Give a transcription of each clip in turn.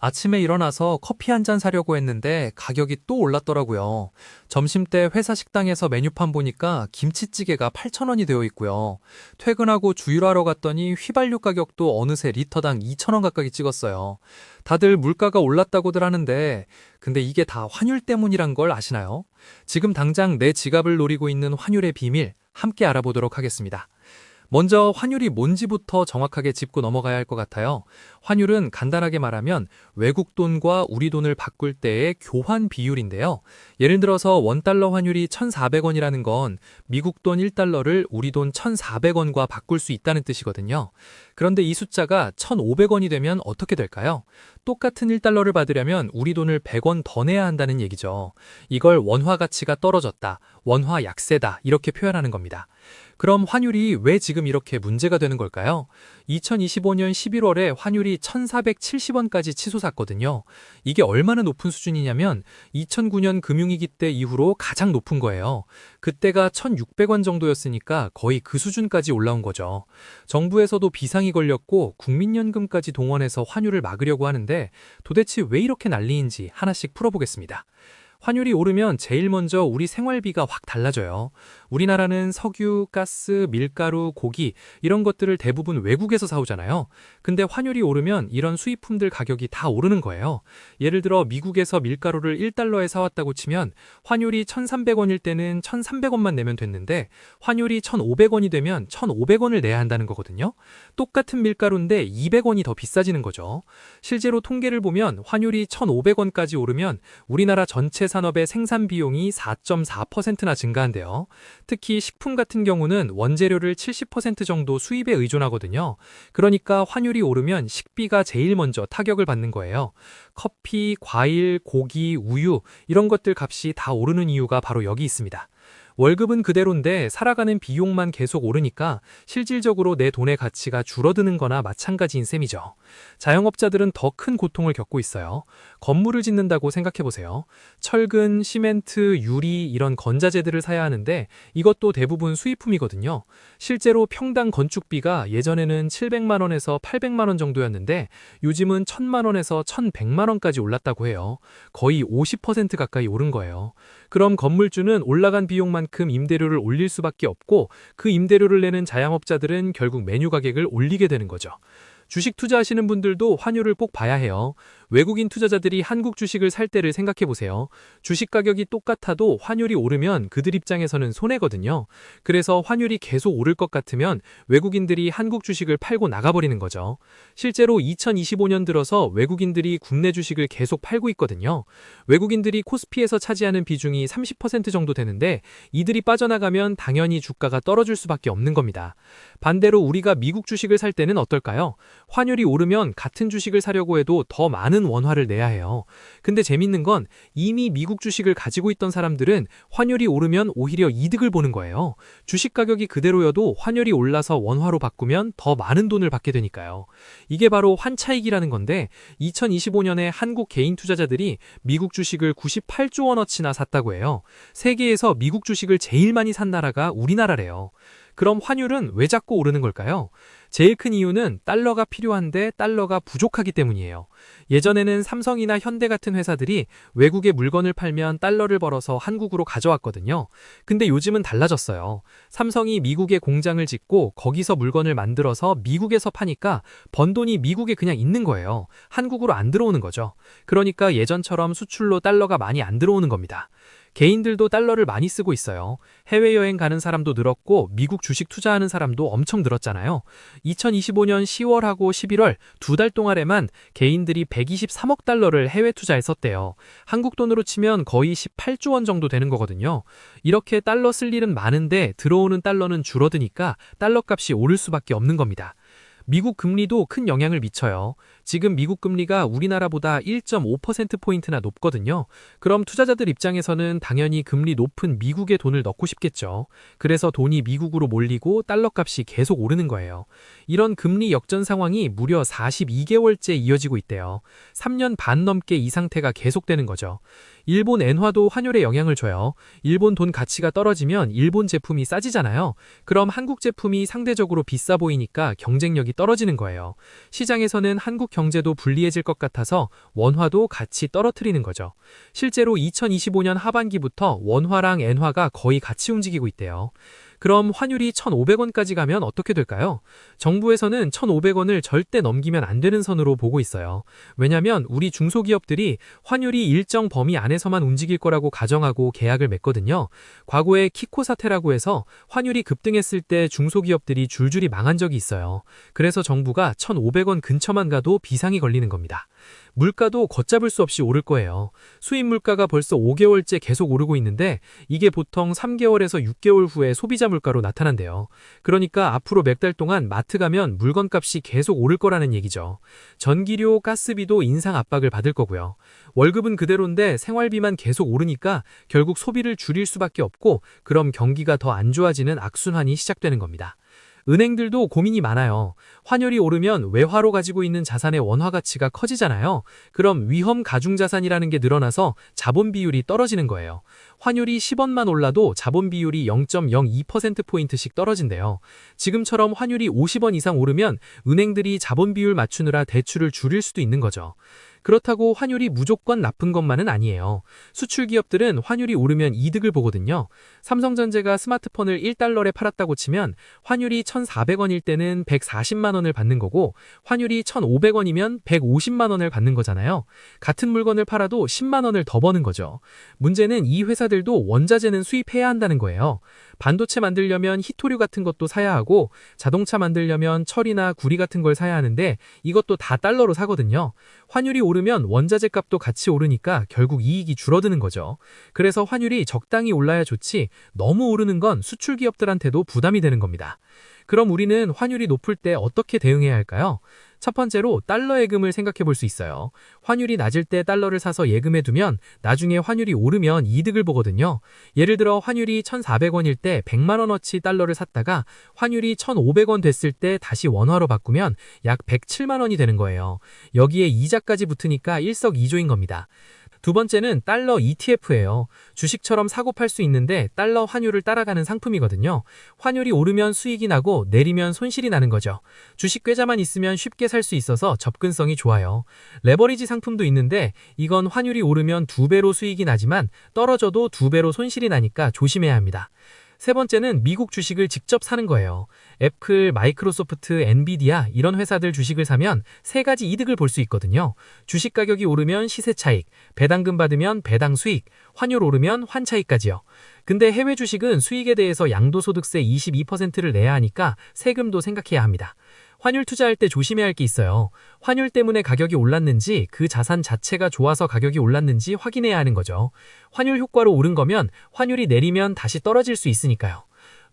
아침에 일어나서 커피 한 잔 사려고 했는데 가격이 또 올랐더라고요. 점심때 회사 식당에서 메뉴판 보니까 김치찌개가 8,000원이 되어 있고요. 퇴근하고 주유하러 갔더니 휘발유 가격도 어느새 리터당 2,000원 가까이 찍었어요. 다들 물가가 올랐다고들 하는데, 근데 이게 다 환율 때문이란 걸 아시나요? 지금 당장 내 지갑을 노리고 있는 환율의 비밀, 함께 알아보도록 하겠습니다. 먼저 환율이 뭔지부터 정확하게 짚고 넘어가야 할 것 같아요. 환율은 간단하게 말하면 외국 돈과 우리 돈을 바꿀 때의 교환 비율인데요. 예를 들어서 원달러 환율이 1,400원이라는 건 미국 돈 1달러를 우리 돈 1,400원과 바꿀 수 있다는 뜻이거든요. 그런데 이 숫자가 1,500원이 되면 어떻게 될까요? 똑같은 1달러를 받으려면 우리 돈을 100원 더 내야 한다는 얘기죠. 이걸 원화 가치가 떨어졌다, 원화 약세다 이렇게 표현하는 겁니다. 그럼 환율이 왜 지금 이렇게 문제가 되는 걸까요? 2025년 11월에 환율이 1,470원까지 치솟았거든요. 이게 얼마나 높은 수준이냐면 2009년 금융위기 때 이후로 가장 높은 거예요. 그때가 1,600원 정도였으니까 거의 그 수준까지 올라온 거죠. 정부에서도 비상이 걸렸고 국민연금까지 동원해서 환율을 막으려고 하는데 도대체 왜 이렇게 난리인지 하나씩 풀어보겠습니다. 환율이 오르면 제일 먼저 우리 생활비가 확 달라져요. 우리나라는 석유, 가스, 밀가루, 고기 이런 것들을 대부분 외국에서 사오잖아요. 근데 환율이 오르면 이런 수입품들 가격이 다 오르는 거예요. 예를 들어 미국에서 밀가루를 1달러에 사왔다고 치면 환율이 1,300원일 때는 1,300원만 내면 됐는데 환율이 1,500원이 되면 1,500원을 내야 한다는 거거든요. 똑같은 밀가루인데 200원이 더 비싸지는 거죠. 실제로 통계를 보면 환율이 1,500원까지 오르면 우리나라 전체 산업의 생산 비용이 4.4%나 증가한대요. 특히 식품 같은 경우는 원재료를 70% 정도 수입에 의존하거든요. 그러니까 환율이 오르면 식비가 제일 먼저 타격을 받는 거예요. 커피, 과일, 고기, 우유 이런 것들 값이 다 오르는 이유가 바로 여기 있습니다. 월급은 그대로인데 살아가는 비용만 계속 오르니까 실질적으로 내 돈의 가치가 줄어드는 거나 마찬가지인 셈이죠. 자영업자들은 더 큰 고통을 겪고 있어요. 건물을 짓는다고 생각해보세요. 철근, 시멘트, 유리 이런 건자재들을 사야 하는데 이것도 대부분 수입품이거든요. 실제로 평당 건축비가 예전에는 700만 원에서 800만 원 정도였는데 요즘은 1,000만 원에서 1,100만 원까지 올랐다고 해요. 거의 50% 가까이 오른 거예요. 그럼 건물주는 올라간 비용만큼 임대료를 올릴 수밖에 없고 그 임대료를 내는 자영업자들은 결국 메뉴 가격을 올리게 되는 거죠. 주식 투자하시는 분들도 환율을 꼭 봐야 해요. 외국인 투자자들이 한국 주식을 살 때를 생각해 보세요. 주식 가격이 똑같아도 환율이 오르면 그들 입장에서는 손해거든요. 그래서 환율이 계속 오를 것 같으면 외국인들이 한국 주식을 팔고 나가버리는 거죠. 실제로 2025년 들어서 외국인들이 국내 주식을 계속 팔고 있거든요. 외국인들이 코스피에서 차지하는 비중이 30% 정도 되는데 이들이 빠져나가면 당연히 주가가 떨어질 수밖에 없는 겁니다. 반대로 우리가 미국 주식을 살 때는 어떨까요? 환율이 오르면 같은 주식을 사려고 해도 더 많은 원화를 내야 해요. 근데 재밌는 건 이미 미국 주식을 가지고 있던 사람들은 환율이 오르면 오히려 이득을 보는 거예요. 주식 가격이 그대로여도 환율이 올라서 원화로 바꾸면 더 많은 돈을 받게 되니까요. 이게 바로 환차익이라는 건데 2025년에 한국 개인 투자자들이 미국 주식을 98조 원어치나 샀다고 해요. 세계에서 미국 주식을 제일 많이 산 나라가 우리나라래요. 그럼 환율은 왜 자꾸 오르는 걸까요? 제일 큰 이유는 달러가 필요한데 달러가 부족하기 때문이에요. 예전에는 삼성이나 현대 같은 회사들이 외국에 물건을 팔면 달러를 벌어서 한국으로 가져왔거든요. 근데 요즘은 달라졌어요. 삼성이 미국에 공장을 짓고 거기서 물건을 만들어서 미국에서 파니까 번 돈이 미국에 그냥 있는 거예요. 한국으로 안 들어오는 거죠. 그러니까 예전처럼 수출로 달러가 많이 안 들어오는 겁니다. 개인들도 달러를 많이 쓰고 있어요. 해외여행 가는 사람도 늘었고 미국 주식 투자하는 사람도 엄청 늘었잖아요. 2025년 10월하고 11월 두 달 동안에만 개인들이 123억 달러를 해외 투자에 썼대요. 한국 돈으로 치면 거의 18조 원 정도 되는 거거든요. 이렇게 달러 쓸 일은 많은데 들어오는 달러는 줄어드니까 달러 값이 오를 수밖에 없는 겁니다. 미국 금리도 큰 영향을 미쳐요. 지금 미국 금리가 우리나라보다 1.5%포인트나 높거든요. 그럼 투자자들 입장에서는 당연히 금리 높은 미국에 돈을 넣고 싶겠죠. 그래서 돈이 미국으로 몰리고 달러 값이 계속 오르는 거예요. 이런 금리 역전 상황이 무려 42개월째 이어지고 있대요. 3년 반 넘게 이 상태가 계속되는 거죠. 일본 엔화도 환율에 영향을 줘요. 일본 돈 가치가 떨어지면 일본 제품이 싸지잖아요. 그럼 한국 제품이 상대적으로 비싸 보이니까 경쟁력이 떨어지는 거예요. 시장에서는 한국 경제도 불리해질 것 같아서 원화도 같이 떨어뜨리는 거죠. 실제로 2025년 하반기부터 원화랑 엔화가 거의 같이 움직이고 있대요. 그럼 환율이 1,500원까지 가면 어떻게 될까요? 정부에서는 1,500원을 절대 넘기면 안 되는 선으로 보고 있어요. 왜냐면 우리 중소기업들이 환율이 일정 범위 안에서만 움직일 거라고 가정하고 계약을 맺거든요. 과거에 키코 사태라고 해서 환율이 급등했을 때 중소기업들이 줄줄이 망한 적이 있어요. 그래서 정부가 1,500원 근처만 가도 비상이 걸리는 겁니다. 물가도 걷잡을 수 없이 오를 거예요. 수입 물가가 벌써 5개월째 계속 오르고 있는데 이게 보통 3개월에서 6개월 후에 소비자 물가로 나타난대요. 그러니까 앞으로 몇 달 동안 마트 가면 물건값이 계속 오를 거라는 얘기죠. 전기료, 가스비도 인상 압박을 받을 거고요. 월급은 그대로인데 생활비만 계속 오르니까 결국 소비를 줄일 수밖에 없고 그럼 경기가 더 안 좋아지는 악순환이 시작되는 겁니다. 은행들도 고민이 많아요. 환율이 오르면 외화로 가지고 있는 자산의 원화 가치가 커지잖아요. 그럼 위험 가중 자산이라는 게 늘어나서 자본 비율이 떨어지는 거예요. 환율이 10원만 올라도 자본 비율이 0.02%포인트씩 떨어진대요. 지금처럼 환율이 50원 이상 오르면 은행들이 자본 비율 맞추느라 대출을 줄일 수도 있는 거죠. 그렇다고 환율이 무조건 나쁜 것만은 아니에요. 수출 기업들은 환율이 오르면 이득을 보거든요. 삼성전자가 스마트폰을 1달러에 팔았다고 치면 환율이 1,400원일 때는 140만 원을 받는 거고 환율이 1,500원이면 150만 원을 받는 거잖아요. 같은 물건을 팔아도 10만 원을 더 버는 거죠. 문제는 이 회사들도 원자재는 수입해야 한다는 거예요. 반도체 만들려면 희토류 같은 것도 사야 하고 자동차 만들려면 철이나 구리 같은 걸 사야 하는데 이것도 다 달러로 사거든요. 환율이 오르면 원자재 값도 같이 오르니까 결국 이익이 줄어드는 거죠. 그래서 환율이 적당히 올라야 좋지 너무 오르는 건 수출 기업들한테도 부담이 되는 겁니다. 그럼 우리는 환율이 높을 때 어떻게 대응해야 할까요? 첫 번째로 달러 예금을 생각해 볼 수 있어요. 환율이 낮을 때 달러를 사서 예금해 두면 나중에 환율이 오르면 이득을 보거든요. 예를 들어 환율이 1,400원일 때 100만 원어치 달러를 샀다가 환율이 1,500원 됐을 때 다시 원화로 바꾸면 약 107만 원이 되는 거예요. 여기에 이자까지 붙으니까 일석이조인 겁니다. 두 번째는 달러 ETF예요. 주식처럼 사고 팔 수 있는데 달러 환율을 따라가는 상품이거든요. 환율이 오르면 수익이 나고 내리면 손실이 나는 거죠. 주식 계좌만 있으면 쉽게 살 수 있어서 접근성이 좋아요. 레버리지 상품도 있는데 이건 환율이 오르면 2배로 수익이 나지만 떨어져도 2배로 손실이 나니까 조심해야 합니다. 세 번째는 미국 주식을 직접 사는 거예요. 애플, 마이크로소프트, 엔비디아 이런 회사들 주식을 사면 세 가지 이득을 볼 수 있거든요. 주식 가격이 오르면 시세 차익, 배당금 받으면 배당 수익, 환율 오르면 환차익까지요. 근데 해외 주식은 수익에 대해서 양도소득세 22%를 내야 하니까 세금도 생각해야 합니다. 환율 투자할 때 조심해야 할 게 있어요. 환율 때문에 가격이 올랐는지 그 자산 자체가 좋아서 가격이 올랐는지 확인해야 하는 거죠. 환율 효과로 오른 거면 환율이 내리면 다시 떨어질 수 있으니까요.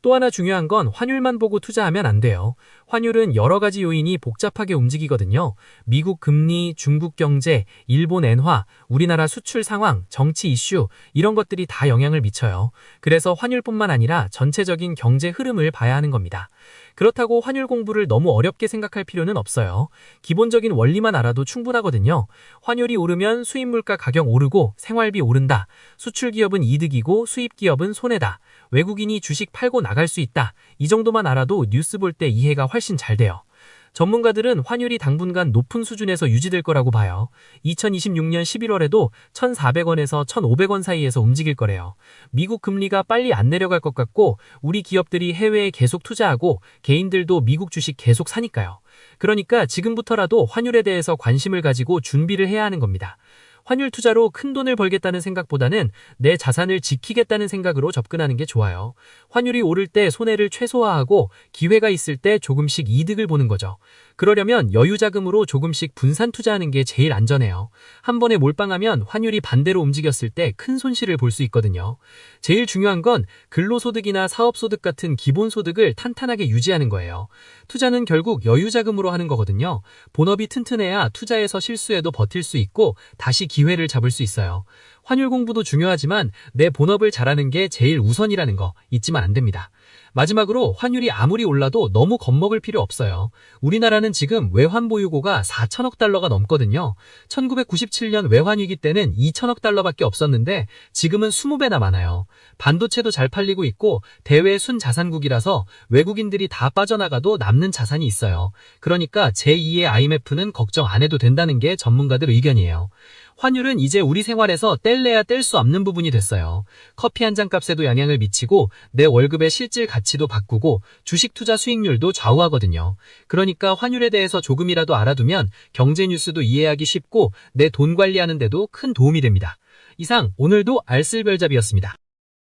또 하나 중요한 건 환율만 보고 투자하면 안 돼요. 환율은 여러 가지 요인이 복잡하게 움직이거든요. 미국 금리, 중국 경제, 일본 엔화, 우리나라 수출 상황, 정치 이슈 이런 것들이 다 영향을 미쳐요. 그래서 환율뿐만 아니라 전체적인 경제 흐름을 봐야 하는 겁니다. 그렇다고 환율 공부를 너무 어렵게 생각할 필요는 없어요. 기본적인 원리만 알아도 충분하거든요. 환율이 오르면 수입 물가 가격 오르고 생활비 오른다. 수출 기업은 이득이고 수입 기업은 손해다. 외국인이 주식 팔고 나갈 수 있다. 이 정도만 알아도 뉴스 볼 때 이해가 훨씬 잘 돼요. 전문가들은 환율이 당분간 높은 수준에서 유지될 거라고 봐요. 2026년 11월에도 1,400원에서 1,500원 사이에서 움직일 거래요. 미국 금리가 빨리 안 내려갈 것 같고 우리 기업들이 해외에 계속 투자하고 개인들도 미국 주식 계속 사니까요. 그러니까 지금부터라도 환율에 대해서 관심을 가지고 준비를 해야 하는 겁니다. 환율 투자로 큰 돈을 벌겠다는 생각보다는 내 자산을 지키겠다는 생각으로 접근하는 게 좋아요. 환율이 오를 때 손해를 최소화하고 기회가 있을 때 조금씩 이득을 보는 거죠. 그러려면 여유 자금으로 조금씩 분산 투자하는 게 제일 안전해요. 한 번에 몰빵하면 환율이 반대로 움직였을 때 큰 손실을 볼 수 있거든요. 제일 중요한 건 근로소득이나 사업소득 같은 기본소득을 탄탄하게 유지하는 거예요. 투자는 결국 여유 자금으로 하는 거거든요. 본업이 튼튼해야 투자에서 실수해도 버틸 수 있고 다시 기회를 잡을 수 있어요. 환율 공부도 중요하지만 내 본업을 잘하는 게 제일 우선이라는 거 잊지만 안 됩니다. 마지막으로 환율이 아무리 올라도 너무 겁먹을 필요 없어요. 우리나라는 지금 외환 보유고가 4천억 달러가 넘거든요. 1997년 외환위기 때는 2천억 달러밖에 없었는데 지금은 20배나 많아요. 반도체도 잘 팔리고 있고 대외 순자산국이라서 외국인들이 다 빠져나가도 남는 자산이 있어요. 그러니까 제2의 IMF는 걱정 안 해도 된다는 게 전문가들 의견이에요. 환율은 이제 우리 생활에서 뗄래야 뗄 수 없는 부분이 됐어요. 커피 한 잔 값에도 영향을 미치고 내 월급의 실질 가치도 바꾸고 주식 투자 수익률도 좌우하거든요. 그러니까 환율에 대해서 조금이라도 알아두면 경제 뉴스도 이해하기 쉽고 내 돈 관리하는 데도 큰 도움이 됩니다. 이상 오늘도 알쓸별잡이었습니다.